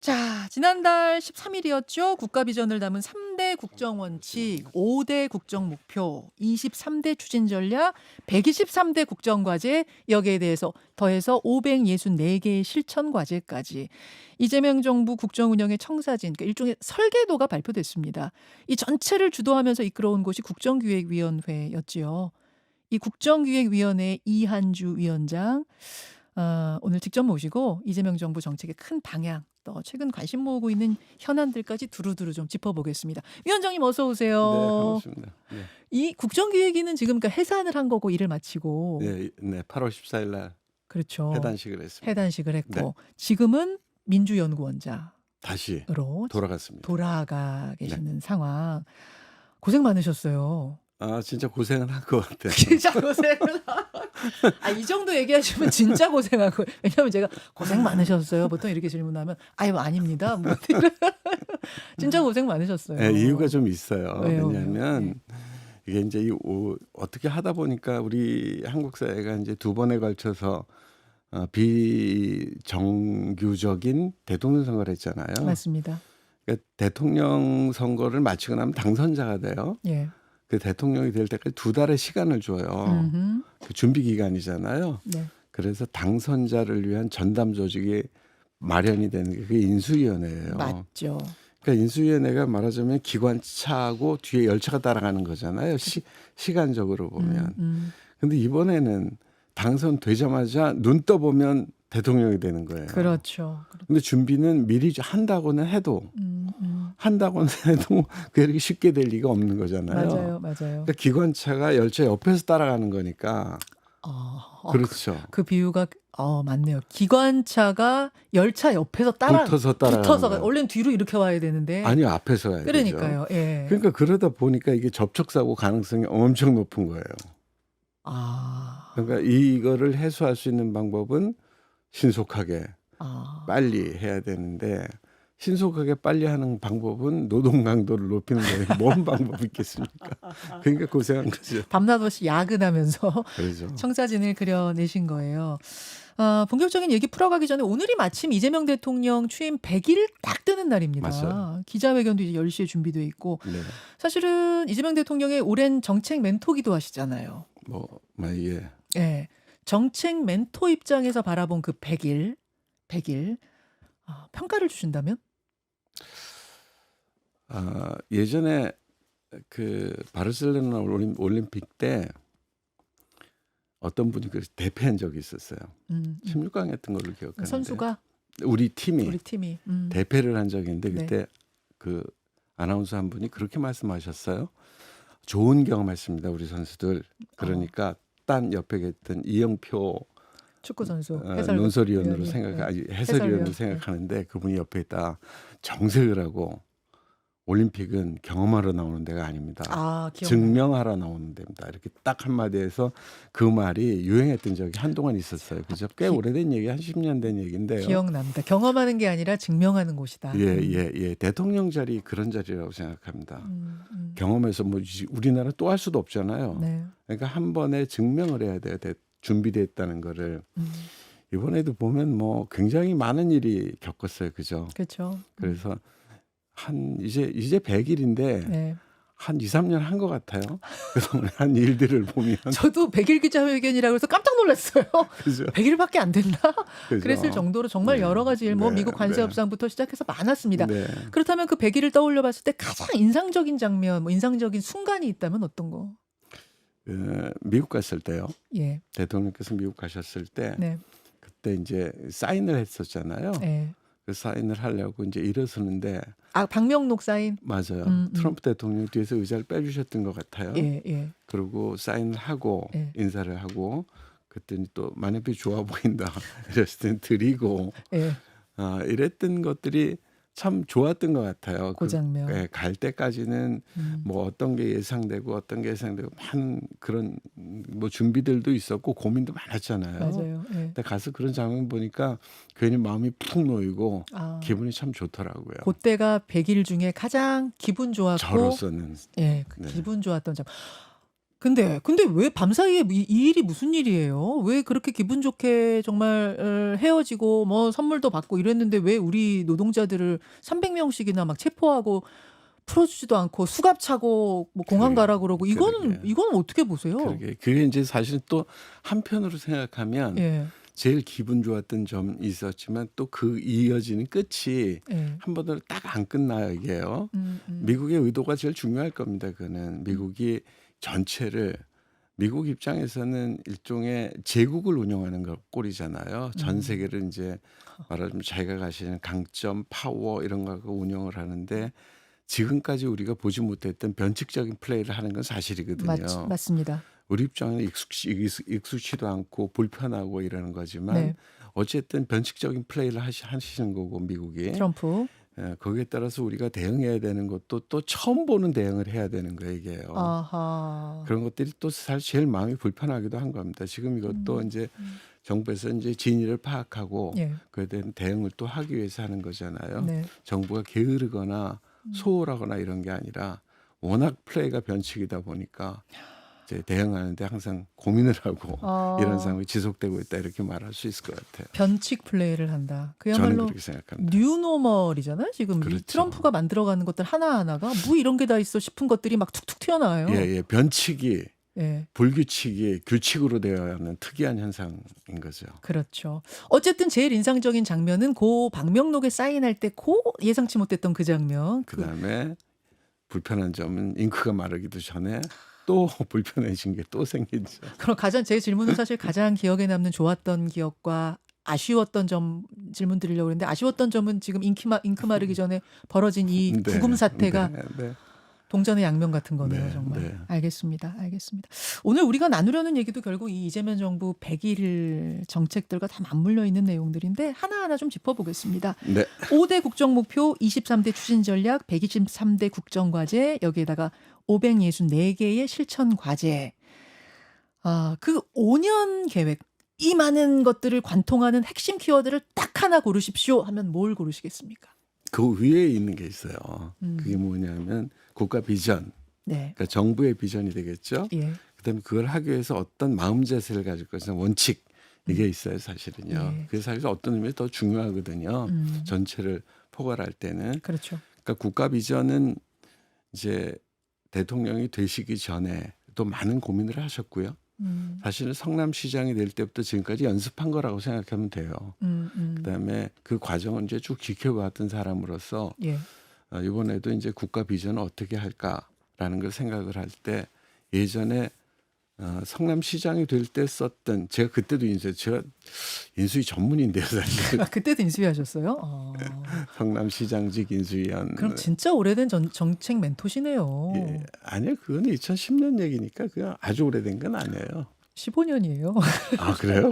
자, 지난달 13일이었죠. 국가 비전을 담은 3대 국정 원칙, 5대 국정 목표, 23대 추진 전략, 123대 국정 과제, 여기에 대해서 더해서 564개의 실천 과제까지 이재명 정부 국정 운영의 청사진, 그러니까 일종의 설계도가 발표됐습니다. 이 전체를 주도하면서 이끌어온 곳이 국정기획위원회였지요. 이 국정기획위원회 이한주 위원장 오늘 직접 모시고 이재명 정부 정책의 큰 방향, 또 최근 관심 모으고 있는 현안들까지 두루두루 좀 짚어보겠습니다. 위원장님 어서 네, 오세요. 반갑습니다. 네. 이 국정기획위는 지금 그러니까 해산을 한 거고 일을 마치고 네, 네, 8월 14일 날 그렇죠. 해단식을 했습니다. 해단식을 네, 했고 지금은 민주연구원자로 다시 돌아갔습니다. 돌아가 네. 계시는 상황. 고생 많으셨어요. 아, 진짜 고생은 한 것 같아요. 진짜 고생을 이 정도 얘기하시면 진짜 고생하고 왜냐면 제가 고생 많으셨어요. 보통 이렇게 질문하면 아유 아닙니다. 뭐 진짜 고생 많으셨어요. 네, 이유가 좀 있어요. 왜요? 왜냐하면 이게 이제 어떻게 하다 보니까 우리 한국 사회가 이제 두 번에 걸쳐서 비정규적인 대통령 선거를 했잖아요. 맞습니다. 그러니까 대통령 선거를 마치고 나면 당선자가 돼요. 예. 그 대통령이 될 때까지 2달의 시간을 줘요. 음흠. 그 준비 기간이잖아요. 네. 그래서 당선자를 위한 전담 조직이 마련이 되는 게 그게 인수위원회예요. 맞죠. 그러니까 인수위원회가 말하자면 기관차하고 뒤에 열차가 따라가는 거잖아요. 시간적으로 보면. 근데 이번에는 당선되자마자 눈 떠보면 대통령이 되는 거예요. 그렇죠. 근데 준비는 미리 한다고는 해도 그렇게 쉽게 될 리가 없는 거잖아요. 맞아요. 그러니까 기관차가 열차 옆에서 따라가는 거니까. 그렇죠. 그 비유가 맞네요. 기관차가 열차 옆에서 붙어서 따라가는 거예요. 원래는 뒤로 이렇게 와야 되는데 아니요, 앞에서 와야 되죠. 그러니까요. 예. 그러니까 그러다 보니까 이게 접촉사고 가능성이 엄청 높은 거예요. 그러니까 이거를 해소할 수 있는 방법은 신속하게 빨리 해야 되는데 신속하게 빨리 하는 방법은 노동 강도를 높이는 거예요. 뭔 방법이 있겠습니까? 그러니까 고생한 거죠. 밤낮 없이 야근하면서 그렇죠. 청사진을 그려내신 거예요. 본격적인 얘기 풀어가기 전에 오늘이 마침 이재명 대통령 취임 100일 딱 되는 날입니다. 맞아요. 기자회견도 이제 10시에 준비되어 있고 네. 사실은 이재명 대통령의 오랜 정책 멘토기도 하시잖아요. 예. 예. 정책 멘토 입장에서 바라본 그 100일 평가를 주신다면? 예전에 그 바르셀로나 올림픽 때 어떤 분이 그 대패한 적이 있었어요. 16강 했던 걸로 기억하는데 선수가 우리 팀이 대패를 한 적이 있는데 그때 네. 그 아나운서 한 분이 그렇게 말씀하셨어요. 좋은 경험했습니다, 우리 선수들. 그러니까 딴 옆에 계셨던 이영표 축구 선수 논설위원으로 해설위원. 해설위원으로 생각하는데 그분이 옆에 있다 정색을 하고 올림픽은 경험하러 나오는 데가 아닙니다. 증명하러 나오는 데입니다. 이렇게 딱 한마디에서 그 말이 유행했던 적이 한동안 있었어요. 그죠? 꽤 오래된 얘기, 한 10년 된 얘기인데요. 기억납니다. 경험하는 게 아니라 증명하는 곳이다. 예. 대통령 자리 그런 자리라고 생각합니다. 경험해서 뭐 우리나라 또 할 수도 없잖아요. 네. 그러니까 한 번에 증명을 해야 돼요. 준비됐다는 거를. 이번에도 보면 뭐 굉장히 많은 일이 겪었어요. 그죠? 그렇죠. 그래서 이제 100일인데 네. 한 2, 3년 한 것 같아요. 그동안 한 일들을 보면. 저도 100일 기자회견이라고 해서 깜짝 놀랐어요. 그죠? 100일밖에 안 됐나? 그죠? 그랬을 정도로 정말 여러 가지 일, 미국 관세 협상부터 시작해서 많았습니다. 그렇다면 그 100일을 떠올려 봤을 때 가장 인상적인 장면, 인상적인 순간이 있다면 어떤 거? 미국 갔을 때요. 예. 대통령께서 미국 가셨을 때 네. 그때 이제 사인을 했었잖아요. 네. 그 사인을 하려고 이제 일어서는데 박명록 사인? 맞아요. 트럼프 대통령 뒤에서 의자를 빼주셨던 것 같아요. 예. 그리고 사인을 하고 인사를 하고 그랬더니 또 만년필 좋아 보인다 이랬을 때 드리고 이랬던 것들이 참 좋았던 것 같아요. 그 장면. 갈 때까지는 뭐 어떤 게 예상되고 어떤 게 예상되고 한 그런 뭐 준비들도 있었고 고민도 많았잖아요. 맞아요. 근데 가서 그런 장면 보니까 괜히 마음이 푹 놓이고 기분이 참 좋더라고요. 그때가 100일 중에 가장 기분 좋았고 저로서는 기분 좋았던 점. 근데 왜 밤사이에 이 일이 무슨 일이에요? 왜 그렇게 기분 좋게 정말 헤어지고 뭐 선물도 받고 이랬는데 왜 우리 노동자들을 300명씩이나 막 체포하고 풀어주지도 않고 수갑 차고 뭐 공항 그러게, 가라 그러고 그러게, 이거는 어떻게 보세요? 그러게. 그게 이제 사실 또 한편으로 생각하면 예, 제일 기분 좋았던 점이 있었지만 또 그 이어지는 끝이 예, 한 번도 딱 안 끝나요, 이게요. 음, 음, 미국의 의도가 제일 중요할 겁니다. 그는 미국이 전체를 미국 입장에서는 일종의 제국을 운영하는 꼴이잖아요. 전 음, 세계를 이제 말하자면 자기가 가시는 강점, 파워 이런 거 갖고 운영을 하는데 지금까지 우리가 보지 못했던 변칙적인 플레이를 하는 건 사실이거든요. 맞습니다. 우리 입장에는 익숙치도 않고 불편하고 이러는 거지만 네, 어쨌든 변칙적인 플레이를 하시는 거고 미국이 트럼프. 거기에 따라서 우리가 대응해야 되는 것도 또 처음 보는 대응을 해야 되는 거예요, 이게요. 아하. 그런 것들이 또 사실 제일 마음이 불편하기도 한 겁니다. 지금 이것도 음, 이제 음, 정부에서 이제 진위를 파악하고 예, 그에 대한 대응을 또 하기 위해서 하는 거잖아요. 네. 정부가 게으르거나 음. 소홀하거나 이런 게 아니라 워낙 플레이가 변칙이다 보니까 이제 대응하는데 항상 고민을 하고 이런 어, 상황이 지속되고 있다 이렇게 말할 수 있을 것 같아요. 변칙 플레이를 한다. 저는 그야말로 그렇게 생각합니다. 뉴노멀이잖아요. 지금 이 그렇죠. 트럼프가 만들어가는 것들 하나하나가 뭐 이런 게 다 있어 싶은 것들이 막 툭툭 튀어나와요. 예, 예. 변칙이 예, 불규칙이 규칙으로 되어야 하는 특이한 현상인 거죠. 그렇죠. 어쨌든 제일 인상적인 장면은 고 방명록에 사인할 때 고 예상치 못했던 그 장면. 그다음에 불편한 점은 잉크가 마르기도 전에 또 불편해진 게 또 생기죠. 그럼 제 질문은 사실 가장 기억에 남는 좋았던 기억과 아쉬웠던 점 질문 드리려고 했는데 아쉬웠던 점은 지금 잉크 마르기 전에 벌어진 이 네, 구금 사태가 네, 네, 동전의 양면 같은 거네요, 네, 정말. 네. 알겠습니다. 알겠습니다. 오늘 우리가 나누려는 얘기도 결국 이 이재명 정부 100일 정책들과 다 맞물려 있는 내용들인데 하나하나 좀 짚어보겠습니다. 네. 5대 국정 목표, 23대 추진 전략, 123대 국정 과제, 여기에다가 564개의 실천 과제. 그 5년 계획, 이 많은 것들을 관통하는 핵심 키워드를 딱 하나 고르십시오 하면 뭘 고르시겠습니까? 그 위에 있는 게 있어요. 그게 음, 뭐냐면 국가 비전, 네. 그러니까 정부의 비전이 되겠죠. 예. 그다음에 그걸 하기 위해서 어떤 마음 자세를 가질 것이냐 원칙 이게 음, 있어요, 사실은요. 예. 그래서 사실 어떤 의미에서 더 중요하거든요. 음, 전체를 포괄할 때는. 그렇죠. 그러니까 국가 비전은 이제 대통령이 되시기 전에 또 많은 고민을 하셨고요. 음, 사실은 성남시장이 될 때부터 지금까지 연습한 거라고 생각하면 돼요. 그다음에 그 과정을 이제 쭉 지켜봤던 사람으로서 예. 이번에도 이제 국가 비전을 어떻게 할까라는 걸 생각을 할 때 예전에 성남시장이 될 때 썼던 제가 그때도 제가 인수위 전문인데요, 사실. 그때도 인수위하셨어요? 성남시장직 그럼 인수위원. 진짜 오래된 정책 멘토시네요. 예, 아니요, 그거는 2010년 얘기니까 그냥 아주 오래된 건 아니에요. 15년이에요. 아, 그래요?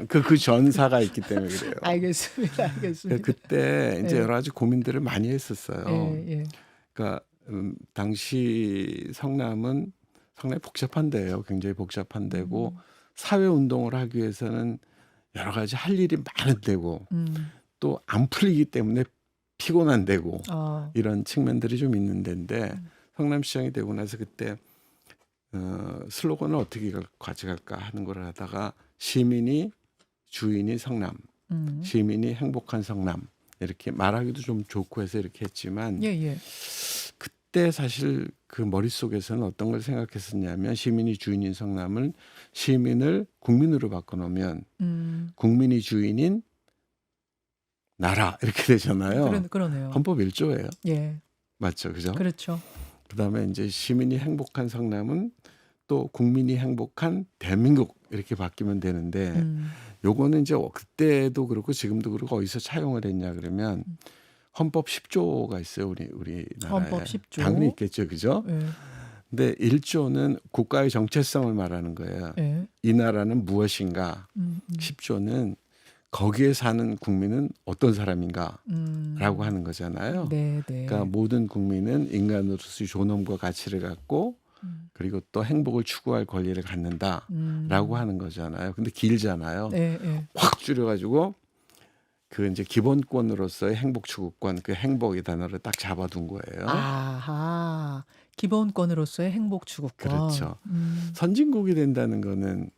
그 전사가 있기 때문에 그래요. 알겠습니다. 알겠습니다. 그때 이제 예. 여러 가지 고민들을 많이 했었어요. 예, 예. 그러니까 당시 성남이 복잡한 데예요. 굉장히 복잡한 데고 사회 운동을 하기 위해서는 여러 가지 할 일이 많은 데고 음, 또 안 풀리기 때문에 피곤한 데고 아, 이런 측면들이 좀 있는 데인데 성남시장이 되고 나서 그때 슬로건을 어떻게 가져갈까 하는 걸 하다가 시민이 주인이 성남, 시민이 행복한 성남 이렇게 말하기도 좀 좋고 해서 이렇게 했지만 예, 예. 그때 사실 그 머릿속에서는 어떤 걸 생각했었냐면 시민이 주인인 성남을 시민을 국민으로 바꿔놓으면 국민이 주인인 나라 이렇게 되잖아요. 그러네요. 헌법 1조예요. 예, 맞죠, 그죠? 그렇죠. 그다음에 이제 시민이 행복한 성남은 또 국민이 행복한 대한민국 이렇게 바뀌면 되는데 요거는 이제 그때도 그렇고 지금도 그렇고 어디서 차용을 했냐 그러면 헌법 10조가 있어요, 우리나라에. 헌법 10조. 당연히 있겠죠, 그죠? 예, 근데 1조는 국가의 정체성을 말하는 거예요. 예. 이 나라는 무엇인가? 10조는 거기에 사는 국민은 어떤 사람인가라고 하는 거잖아요. 네, 네. 그러니까 모든 국민은 인간으로서의 존엄과 가치를 갖고 그리고 또 행복을 추구할 권리를 갖는다라고 하는 거잖아요. 근데 길잖아요. 네, 네. 확 줄여가지고 그 이제 기본권으로서의 행복 추구권, 그 행복의 단어를 딱 잡아둔 거예요. 아하. 기본권으로서의 행복 추구권. 그렇죠. 선진국이 된다는 거는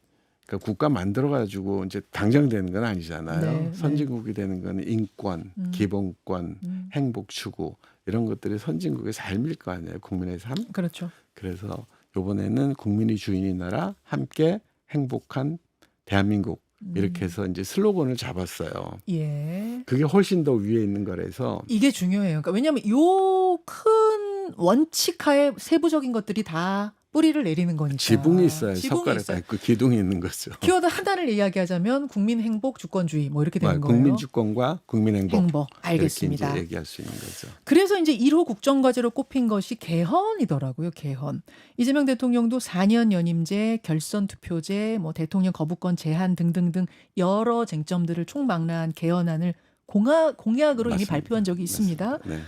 그러니까 국가 만들어 가지고 이제 당장 되는 건 아니잖아요. 네, 선진국이 되는 거는 인권, 기본권, 음. 행복 추구 이런 것들이 선진국의 삶일 거 아니에요. 국민의 삶. 그렇죠. 그래서 이번에는 국민이 주인인 나라, 함께 행복한 대한민국 이렇게 해서 이제 슬로건을 잡았어요. 예. 그게 훨씬 더 위에 있는 거라서 이게 중요해요. 그러니까 왜냐하면 요 큰 원칙하에 세부적인 것들이 다 뿌리를 내리는 거니까. 지붕이 있어요. 지붕이 석가래가 있어요. 있고 기둥이 있는 거죠. 키워드 하나를 이야기하자면 국민 행복, 주권주의 뭐 이렇게 되는 거예요. 국민 주권과 국민 행복. 행복. 알겠습니다. 이렇게 이제 얘기할 수 있는 거죠. 그래서 이제 1호 국정과제로 꼽힌 것이 개헌이더라고요. 개헌. 이재명 대통령도 4년 연임제, 결선 투표제, 뭐 대통령 거부권 제한 등등등 여러 쟁점들을 총망라한 개헌안을 공약으로 이미 맞습니다. 발표한 적이 있습니다. 맞습니다. 네.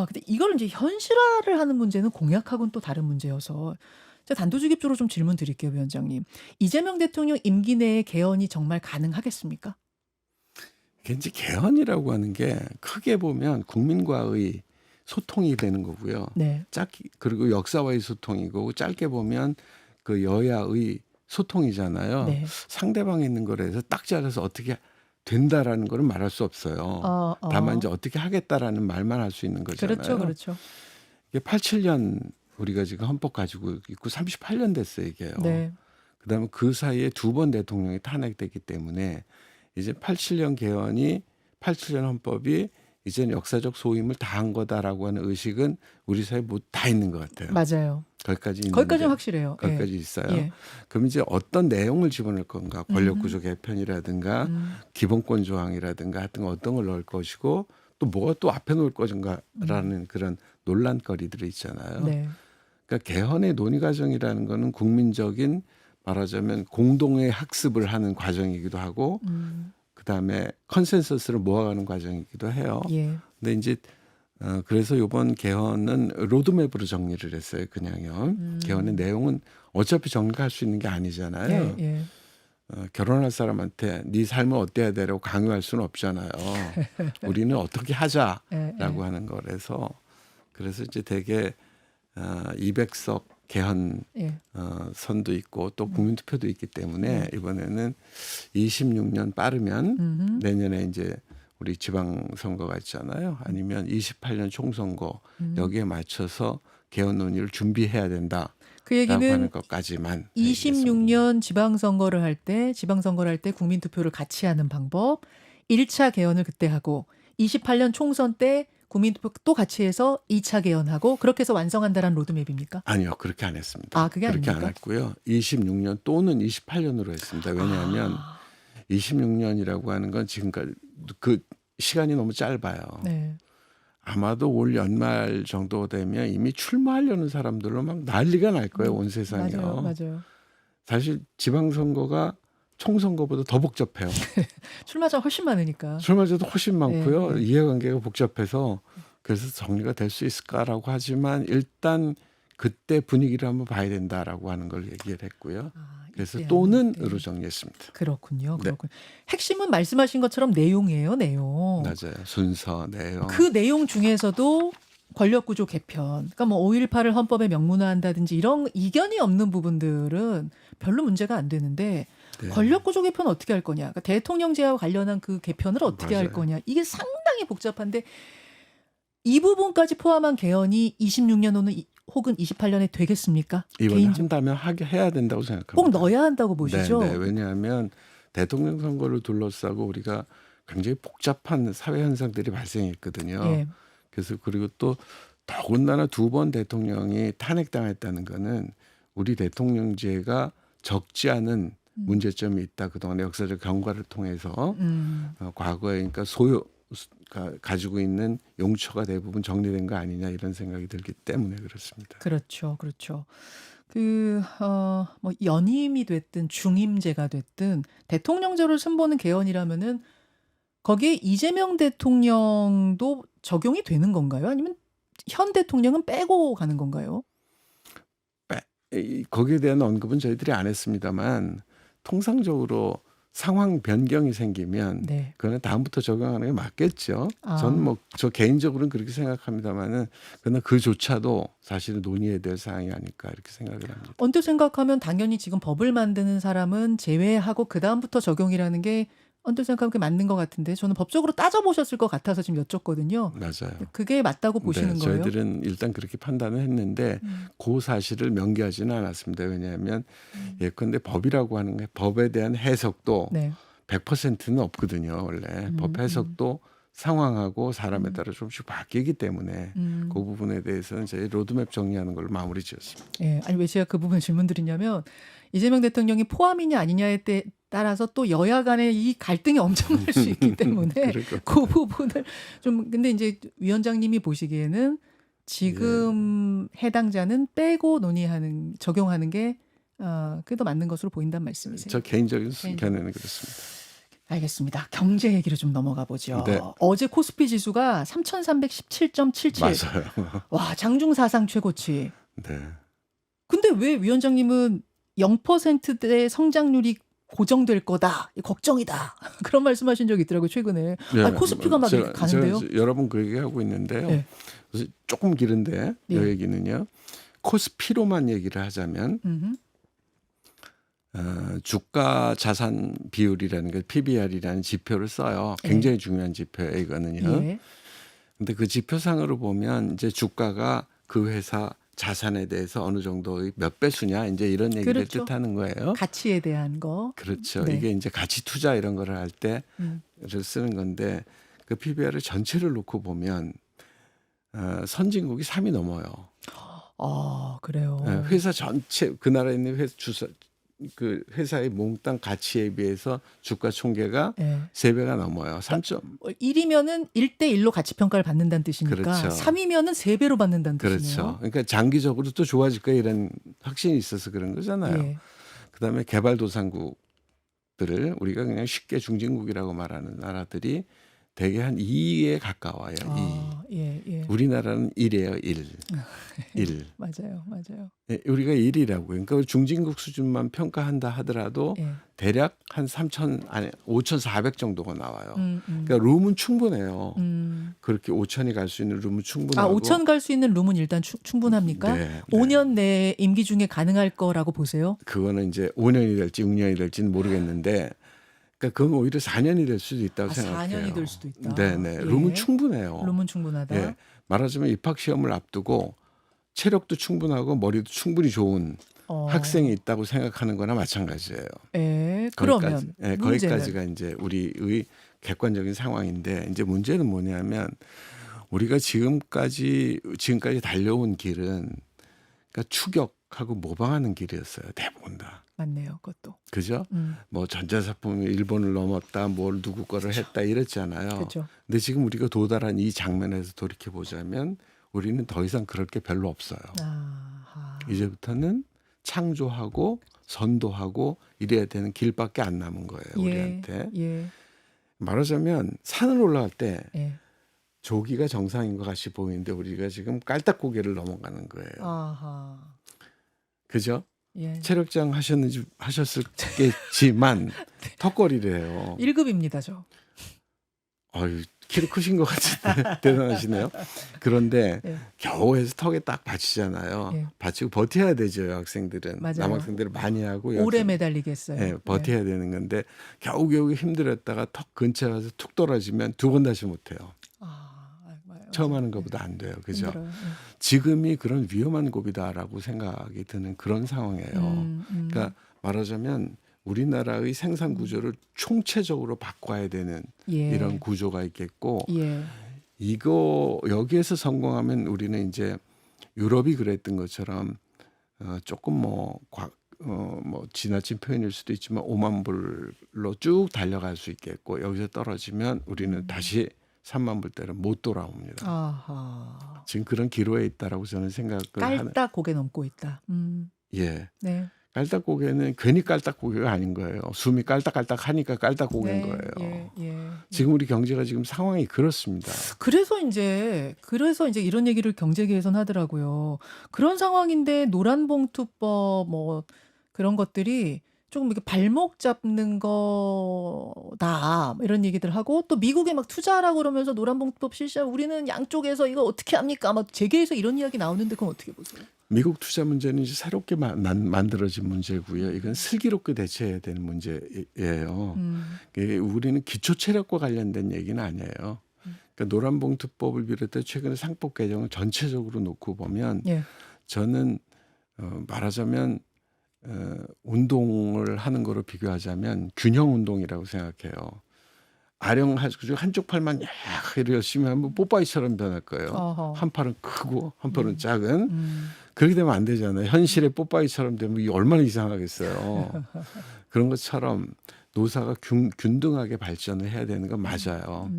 근데 이걸 이제 현실화를 하는 문제는 공약하고는 또 다른 문제여서 제가 단도직입적으로 좀 질문 드릴게요, 위원장님. 이재명 대통령 임기 내에 개헌이 정말 가능하겠습니까? 이게 이제 개헌이라고 하는 게 크게 보면 국민과의 소통이 되는 거고요. 네. 그리고 역사와의 소통이고 짧게 보면 그 여야의 소통이잖아요. 네. 상대방에 있는 거에 대해서 딱 잘라서 어떻게 된다라는 거는 말할 수 없어요. 다만 이제 어떻게 하겠다라는 말만 할 수 있는 거잖아요. 그렇죠, 그렇죠. 이게 87년 우리가 지금 헌법 가지고 있고 38년 됐어요, 이게요. 네. 그다음에 그 사이에 2번 대통령이 탄핵됐기 때문에 이제 87년 개헌이 87년 헌법이 이제는 역사적 소임을 다한 거다라고 하는 의식은 우리 사회에 뭐 다 있는 것 같아요. 맞아요. 거기까지 있는데 거기까지는 확실해요. 거기까지 예. 있어요. 예. 그럼 이제 어떤 내용을 집어넣을 건가? 권력구조 개편이라든가 기본권 조항이라든가 하여튼 어떤 걸 넣을 것이고 또 뭐가 또 앞에 놓을 것인가라는 그런 논란거리들이 있잖아요. 네. 그러니까 개헌의 논의 과정이라는 거는 국민적인 말하자면 공동의 학습을 하는 과정이기도 하고 그다음에 컨센서스를 모아가는 과정이기도 해요. 예. 근데 이제 그래서 이번 개헌은 로드맵으로 정리를 했어요. 그냥요. 개헌의 내용은 어차피 정리할 수 있는 게 아니잖아요. 예. 예. 결혼할 사람한테 네 삶을 어때야 되라고 강요할 수는 없잖아요. 우리는 어떻게 하자라고 예. 하는 거라서 그래서 이제 되게 200석 개헌 예. 선도 있고 또 국민투표도 있기 때문에 이번에는 26년 빠르면 내년에 이제 우리 지방선거가 있잖아요. 아니면 28년 총선거 여기에 맞춰서 개헌 논의를 준비해야 된다. 그 라고 얘기는 하는 것까지만 26년 지방선거를 할 때 국민투표를 같이 하는 방법, 1차 개헌을 그때 하고 28년 총선 때 국민투표 또 같이 해서 2차 개헌하고 그렇게 해서 완성한다는 로드맵입니까? 아니요. 그렇게 안 했습니다. 그게 그렇게 아닙니까? 안 했고요. 26년 또는 28년으로 했습니다. 왜냐하면 26년이라고 하는 건 지금까지 그 시간이 너무 짧아요. 네. 아마도 올 연말 정도 되면 이미 출마하려는 사람들로 막 난리가 날 거예요. 온 세상이요. 맞아요. 사실 지방선거가 총선거보다 더 복잡해요. 출마자가 훨씬 많으니까. 출마자도 훨씬 많고요. 네. 이해관계가 복잡해서 그래서 정리가 될 수 있을까라고 하지만 일단 그때 분위기를 한번 봐야 된다라고 하는 걸 얘기를 했고요. 그래서 또는으로 정리했습니다. 그렇군요. 네. 핵심은 말씀하신 것처럼 내용이에요. 내용. 맞아요. 순서, 내용. 그 내용 중에서도 권력구조 개편, 그러니까 뭐 5.18을 헌법에 명문화한다든지 이런 이견이 없는 부분들은 별로 문제가 안 되는데 네. 권력구조 개편 어떻게 할 거냐, 그러니까 대통령제와 관련한 그 개편을 어떻게 할 맞아요. 거냐, 이게 상당히 복잡한데 이 부분까지 포함한 개헌이 26년 혹은 28년에 되겠습니까? 이번에 한다면 해야 된다고 생각합니다. 꼭 넣어야 한다고 보시죠? 네. 왜냐하면 대통령 선거를 둘러싸고 우리가 굉장히 복잡한 사회 현상들이 발생했거든요. 예. 그래서 그리고 또 더군다나 2번 대통령이 탄핵당했다는 거는 우리 대통령제가 적지 않은 문제점이 있다. 그동안의 역사적 경과를 통해서 과거에 그러니까 가지고 있는 용처가 대부분 정리된 거 아니냐 이런 생각이 들기 때문에 그렇습니다. 그렇죠. 뭐 연임이 됐든 중임제가 됐든 대통령제를 손보는 개헌이라면은 거기에 이재명 대통령도 적용이 되는 건가요? 아니면 현 대통령은 빼고 가는 건가요? 거기에 대한 언급은 저희들이 안 했습니다만 통상적으로 상황 변경이 생기면 네. 그거는 다음부터 적용하는 게 맞겠죠. 아. 저는 뭐 저 개인적으로는 그렇게 생각합니다만은 그러나 그조차도 사실은 논의해야 될 사항이 아닐까 이렇게 생각을 합니다. 언뜻 생각하면 당연히 지금 법을 만드는 사람은 제외하고 그다음부터 적용이라는 게 언뜻 생각하면 그게 맞는 것 같은데 저는 법적으로 따져보셨을 것 같아서 지금 여쭙거든요. 맞아요. 그게 맞다고 보시는 네, 거예요? 저희들은 일단 그렇게 판단을 했는데 그 사실을 명기하지는 않았습니다. 왜냐하면 예컨대 법이라고 하는 게 법에 대한 해석도 네. 100%는 없거든요. 원래 법 해석도 상황하고 사람에 따라 조금씩 바뀌기 때문에 그 부분에 대해서는 저희 로드맵 정리하는 걸로 마무리 지었습니다. 예, 아니 왜 제가 그 부분 질문드리냐면 이재명 대통령이 포함이냐 아니냐에 따라서 또 여야 간에 이 갈등이 엄청날 수 있기 때문에 그 부분을 좀 근데 이제 위원장님이 보시기에는 지금 해당자는 빼고 논의하는 적용하는 게 그게 더 맞는 것으로 보인다는 말씀이세요? 저 개인적인 견해는 그렇습니다. 알겠습니다. 경제 얘기로 좀 넘어가 보죠. 네. 어제 코스피 지수가 3,317.77. 맞아요. 와, 장중 사상 최고치. 네. 근데 왜 위원장님은 0%대 성장률이 고정될 거다. 걱정이다. 그런 말씀하신 적이 있더라고요, 최근에. 네, 아니, 코스피가 막 이렇게 가는데요. 제가 여러 번 그 얘기하고 있는데요. 네. 그래서 조금 길은데 이 예. 얘기는요. 코스피로만 얘기를 하자면 주가 자산 비율이라는 게 PBR이라는 지표를 써요. 굉장히 중요한 지표예요, 이거는요. 예. 근데 그 지표상으로 보면 이제 주가가 그 회사 자산에 대해서 어느 정도의 몇 배수냐 이제 이런 얘기를 그렇죠. 뜻하는 거예요. 가치에 대한 거. 그렇죠. 네. 이게 이제 가치 투자 이런 거를 할 때를 음. 쓰는 건데 그 PBR을 전체를 놓고 보면 선진국이 3이 넘어요. 아, 그래요. 회사 전체 그 나라에 있는 그 회사의 몽땅 가치에 비해서 주가 총계가 예. 3배가 넘어요. 3점. 1이면은 1대1로 가치 평가를 받는다는 뜻이니까 그렇죠. 3이면은 3배로 받는다는 뜻이네요. 그렇죠. 그러니까 장기적으로 또 좋아질 거야 이런 확신이 있어서 그런 거잖아요. 예. 그다음에 개발도상국들을 우리가 그냥 쉽게 중진국이라고 말하는 나라들이 대개 한 2에 가까워요. 2. 예, 예. 우리나라는 1이에요. 1. 1. 맞아요. 맞아요. 예, 우리가 1이라고요. 그러니까 중진국 수준만 평가한다 하더라도 예. 대략 한 5,400 정도가 나와요. 그러니까 그러니까 룸은 충분해요. 그렇게 5,000이 갈 수 있는 룸은 충분하고. 5천 갈 수 있는 룸은 일단 충분합니까? 네, 5년 내에 임기 중에 가능할 거라고 보세요? 그거는 이제 5년이 될지 6년이 될지는 모르겠는데 그러니까 그건 오히려 4년이 될 수도 있다고 생각해요. 4년이 될 수도 있다. 네네. 예. 룸은 충분해요. 룸은 충분하다. 예. 말하자면 입학 시험을 앞두고 체력도 충분하고 머리도 충분히 좋은 학생이 있다고 생각하는 거나 마찬가지예요. 예. 그러면 거기까지가 이제 우리의 객관적인 상황인데 이제 문제는 뭐냐면 우리가 지금까지 달려온 길은 그러니까 추격하고 모방하는 길이었어요. 대부분 다. 맞네요. 그것도. 그죠? 뭐 전자제품이 일본을 넘었다, 뭘 누구 거를 했다 이랬잖아요. 그렇죠. 근데 지금 우리가 도달한 이 장면에서 돌이켜 보자면 우리는 더 이상 그럴 게 별로 없어요. 아하. 이제부터는 창조하고 선도하고 이래야 되는 길밖에 안 남은 거예요. 우리한테. 예. 말하자면 산을 올라갈 때 예. 조기가 정상인 것 같이 보이는데 우리가 지금 깔딱고개를 넘어가는 거예요. 아하. 그죠? 예. 체력장 하셨겠지만 턱걸이래요. 1급입니다, 저. 아유, 키로 크신 것 같은데 대단하시네요. 그런데 예. 겨우 해서 턱에 딱 받치잖아요. 예. 받치고 버텨야 되죠. 학생들은. 맞아요. 남학생들은 많이 하고 오래 매달리겠어요. 예, 버텨야 되는 건데 겨우겨우 힘들었다가 턱 근처에 와서 툭 떨어지면 두 번 다시 못해요. 처음 하는 것보다 안 돼요. 그죠? 힘들어요. 예. 지금이 그런 위험한 고비다라고 생각이 드는 그런 상황이에요. 그러니까 말하자면 우리나라의 생산 구조를 총체적으로 바꿔야 되는 예. 이런 구조가 있겠고 예. 여기에서 성공하면 우리는 이제 유럽이 그랬던 것처럼 조금 뭐 지나친 표현일 수도 있지만 5만 불로 쭉 달려갈 수 있겠고 여기서 떨어지면 우리는 다시 3만 불대로 못 돌아옵니다. 아하. 지금 그런 기로에 있다라고 저는 생각을 깔딱 고개 넘고 있다. 예. 네. 깔딱고개는 괜히 깔딱고개가 아닌 거예요. 숨이 깔딱깔딱 하니까 깔딱고개인 거예요. 예. 지금 우리 경제가 지금 상황이 그렇습니다. 그래서 이제 이런 얘기를 경제계에서는 하더라고요. 그런 상황인데 노란봉투법 뭐 그런 것들이 조금 이렇게 발목 잡는 거다 이런 얘기들 하고 또 미국에 막 투자하라고 그러면서 노란봉투법 실시하고 우리는 양쪽에서 이거 어떻게 합니까? 막 재계에서 이런 이야기 나오는데 그건 어떻게 보세요? 미국 투자 문제는 이제 새롭게 만들어진 문제고요. 이건 슬기롭게 대처해야 되는 문제예요. 우리는 기초 체력과 관련된 얘기는 아니에요. 그러니까 노란봉투법을 비롯해 최근에 상법 개정을 전체적으로 놓고 보면 예. 저는 말하자면 운동을 하는 거로 비교하자면 균형 운동이라고 생각해요. 아령 한쪽 팔만 열심히 하면 뽀빠이처럼 변할 거예요. 어허. 한 팔은 크고 한 팔은 작은. 그렇게 되면 안 되잖아요. 현실의 뽀빠이처럼 되면 이게 얼마나 이상하겠어요. 그런 것처럼 노사가 균등하게 발전을 해야 되는 건 맞아요.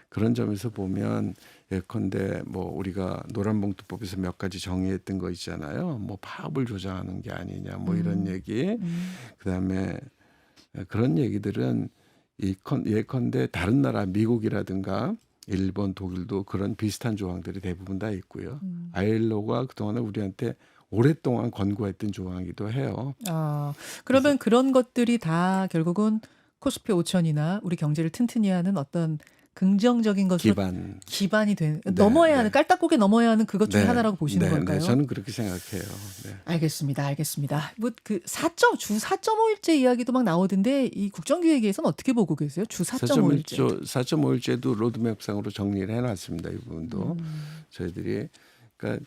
그런 점에서 보면 예컨대 뭐 우리가 노란봉투법에서 몇 가지 정의했던 거 있잖아요. 뭐 파업을 조장하는 게 아니냐 뭐 이런 얘기. 그다음에 그런 얘기들은 예컨대 다른 나라 미국이라든가 일본, 독일도 그런 비슷한 조항들이 대부분 다 있고요. 아일로가 그동안에 우리한테 오랫동안 권고했던 조항이기도 해요. 그러면 그런 것들이 다 결국은 코스피 5천이나 우리 경제를 튼튼히 하는 어떤 긍정적인 것으로 기반이 되는 넘어야 하는 깔딱고개 넘어야 하는 그것 중에 하나라고 보시는 걸까요? 네, 저는 그렇게 생각해요. 네. 알겠습니다. 뭐 그 주 4.5일제 이야기도 막 나오던데 이 국정기획위에서는 어떻게 보고 계세요? 주 4.5일제. 4.5일제도 로드맵상으로 정리를 해놨습니다. 이 부분도 저희들이 그러니까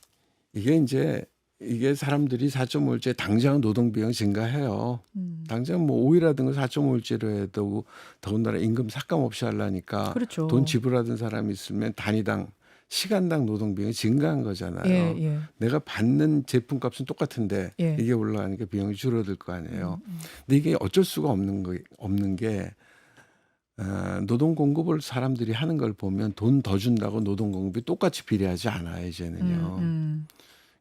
이게 사람들이 4.5일제 당장 노동비용 증가해요. 당장 뭐 5일하든 4.5일제로 해도 더군다나 임금 삭감 없이 하려니까 그렇죠. 돈 지불하던 사람이 있으면 단위당 시간당 노동비용이 증가한 거잖아요. 예. 내가 받는 제품값은 똑같은데 이게 올라가니까 비용이 줄어들 거 아니에요. 근데 이게 어쩔 수가 없는 게 노동 공급을 사람들이 하는 걸 보면 돈 더 준다고 노동 공급이 똑같이 비례하지 않아요. 이제는요.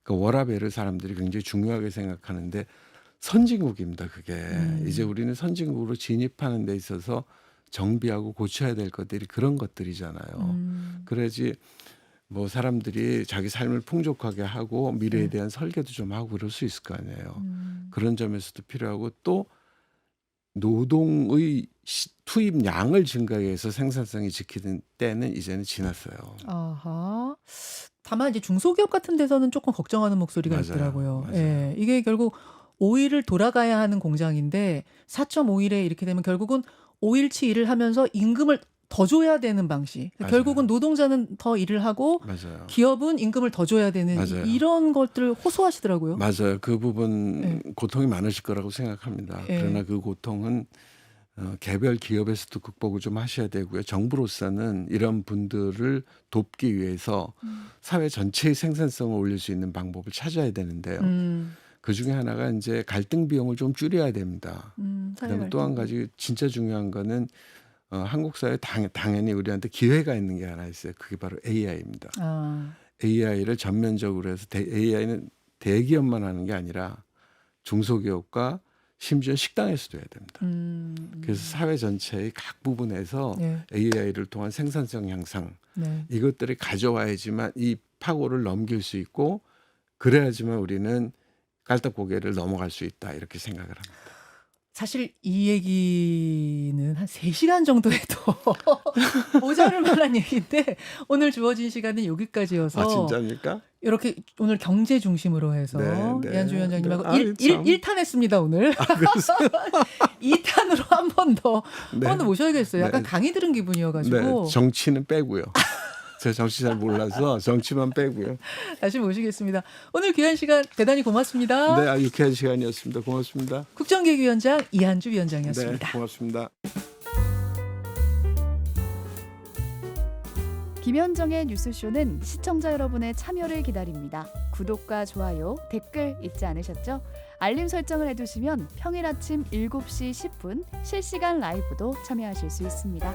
그러니까 워라밸을 사람들이 굉장히 중요하게 생각하는데 선진국입니다. 그게 이제 우리는 선진국으로 진입하는 데 있어서 정비하고 고쳐야 될 것들이 그런 것들이잖아요. 그래야지 뭐 사람들이 자기 삶을 풍족하게 하고 미래에 대한 설계도 좀 하고 그럴 수 있을 거 아니에요. 그런 점에서도 필요하고 또 노동의 투입량을 증가해서 생산성이 지키는 때는 이제는 지났어요. 아하. 다만 이제 중소기업 같은 데서는 조금 걱정하는 목소리가 있더라고요. 예. 이게 결국 5일을 돌아가야 하는 공장인데 4.5일에 이렇게 되면 결국은 5일치 일을 하면서 임금을 더 줘야 되는 방식. 결국은 노동자는 더 일을 하고 기업은 임금을 더 줘야 되는 이런 것들을 호소하시더라고요. 맞아요. 그 부분 고통이 많으실 거라고 생각합니다. 그러나 그 고통은 개별 기업에서도 극복을 좀 하셔야 되고요. 정부로서는 이런 분들을 돕기 위해서 사회 전체의 생산성을 올릴 수 있는 방법을 찾아야 되는데요. 그 중에 하나가 이제 갈등 비용을 좀 줄여야 됩니다. 그다음에 또 한 가지 진짜 중요한 거는 한국 사회에 당연히 우리한테 기회가 있는 게 하나 있어요. 그게 바로 AI입니다. AI를 전면적으로 해서 AI는 대기업만 하는 게 아니라 중소기업과 심지어 식당에서도 해야 됩니다. 그래서 사회 전체의 각 부분에서 AI를 통한 생산성 향상 이것들을 가져와야지만 이 파고를 넘길 수 있고 그래야지만 우리는 깔딱고개를 넘어갈 수 있다 이렇게 생각을 합니다. 사실 이 얘기는 한 3시간 정도 해도 모자랄 만한 얘기인데 오늘 주어진 시간은 여기까지여서 진짜입니까? 이렇게 오늘 경제 중심으로 해서 이한주 위원장님하고 1탄 오늘. 2탄으로 한 번 더 모셔야겠어요. 약간 강의 들은 기분이어가지고. 정치는 빼고요. 제가 정치 잘 몰라서 정치만 빼고요. 다시 모시겠습니다. 오늘 귀한 시간 대단히 고맙습니다. 네, 유쾌한 시간이었습니다. 고맙습니다. 국정기획위원장 이한주 위원장이었습니다. 네, 고맙습니다. 김현정의 뉴스쇼는 시청자 여러분의 참여를 기다립니다. 구독과 좋아요, 댓글 잊지 않으셨죠? 알림 설정을 해두시면 평일 아침 7시 10분 실시간 라이브도 참여하실 수 있습니다.